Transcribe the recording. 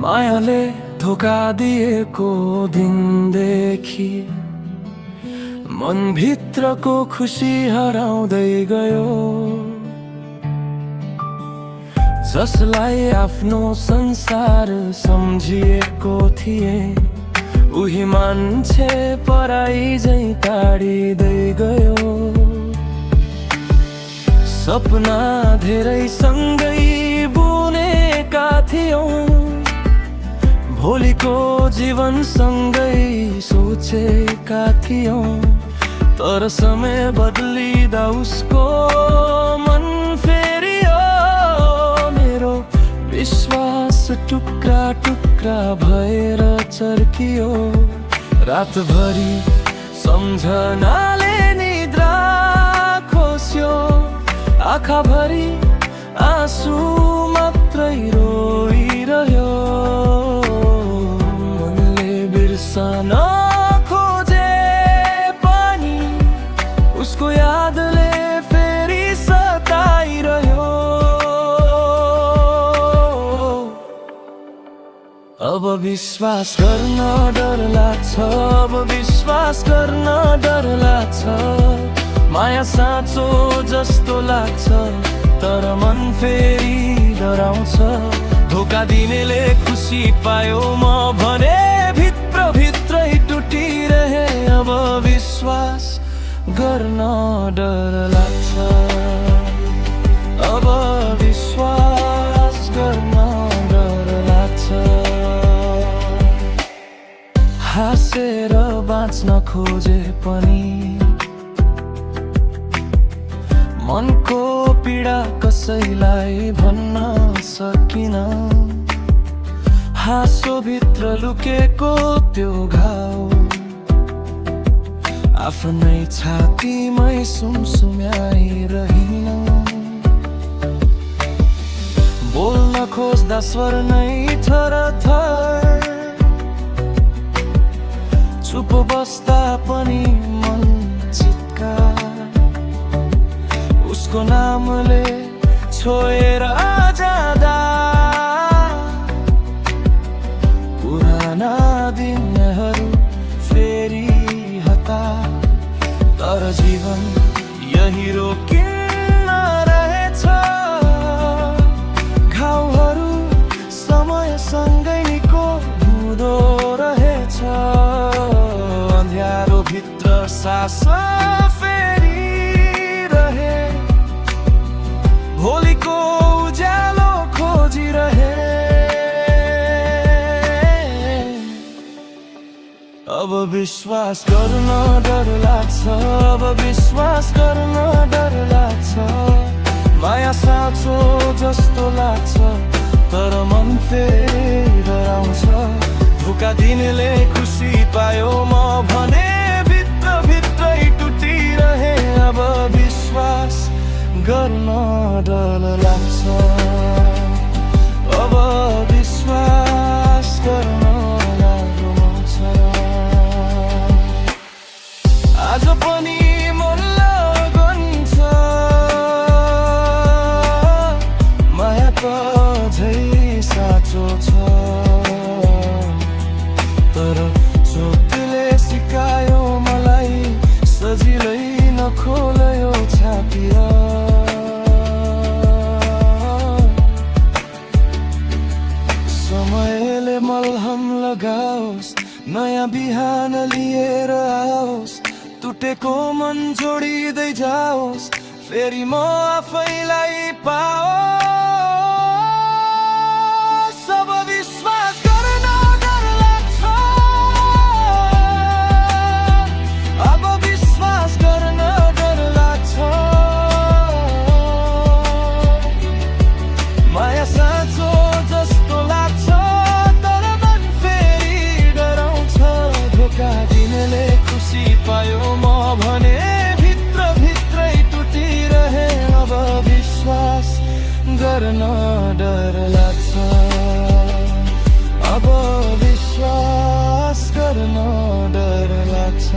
मायाले धोका दिएको दिनदेखि मनभित्रको खुसी हराउँदै गयो। जसलाई आफ्नो संसार सम्झिएको थिए उही मान्छे पराई झै टाढिँदै गयो। सपना धेरै सँगै बुनेका थियौं, भोलिको जीवन सँगै सोचेका थियौं, तर समय बदलिँदा उसको मन फेरियो। मेरो विश्वास टुक्रा टुक्रा भएर चर्कियो। रातभरि सम्झनाले निद्रा खोस्यो, आँखाभरि आँसु मात्रै रोइरह्यो। मनले बिर्सन खोजे पनि उसको यादले फेरि सताइरह्यो। अब विश्वास गर्न डर लाग्छ, अब विश्वास गर्न डर लाग्छ। माया साँचो जस्तो लाग्छ, तर मन फेरि डराउँछ। धोका दिनेले खुसी पायो, म भने भित्र भित्रै टुटिरहे। अब विश्वास गर्न डर लाग्छ, अब विश्वास गर्न डर लाग्छ। हाँसेर बाँच्न खोजे पनि मनको पीडा कसैलाई भन्न सकिन। हाँसो भित्र लुकेको त्यो घाउ आफ्नै छातीमै सुमसुम्याइरहिन। बोल्न खोज्दा स्वर नै थरथर, चुप बस्दा पनि मन चित्कार। उसको नामले छोएर जाँदा पुराना दिनहरू फेरि हतार। तर जीवन यही रोकिन्न रहेछ, घाउहरू समयसँगै निको हुँदो रहेछ। अँध्यारो भित्र सास फेरिरहे, भोलिको उज्यालो खोजिरहे। अब विश्वास गर्न डर लाग्छ, अब विश्वास गर्न डर लाग्छ। माया साँचो जस्तो लाग्छ, तर मन फेरि डराउँछ। धोका दिनेले खुसी पायो, म भने भित्र भित्रै टुटिरहे। अब विश्वास गर्न डर लाग्छ, अब विश्वास गर्न लाग्छ। आज पनि मन लगन्छ, माया त झै साँचो छ। तर चोटले सिकायो मलाई, सजिलै नखोल्यो छाती। समयले मलहम लगाओस्, नयाँ बिहान लिएर आओस्। टुटेको मन जोडिँदै जाओस्, फेरि म आफैलाई पाओस्। अब विश्वास गर्न डर लाग्छ, अब विश्वास गर्न डर लाग्छ। माया साँचो जस्तो लाग्छ, तर मन फेरि डराउँछ। धोका दिनेले खुसी पायो, म भने भित्र भित्रै टुटिरहे। अब विश्वास गर्न डर लाग्छ, अब विश्वास गर्न डर लाग्छ।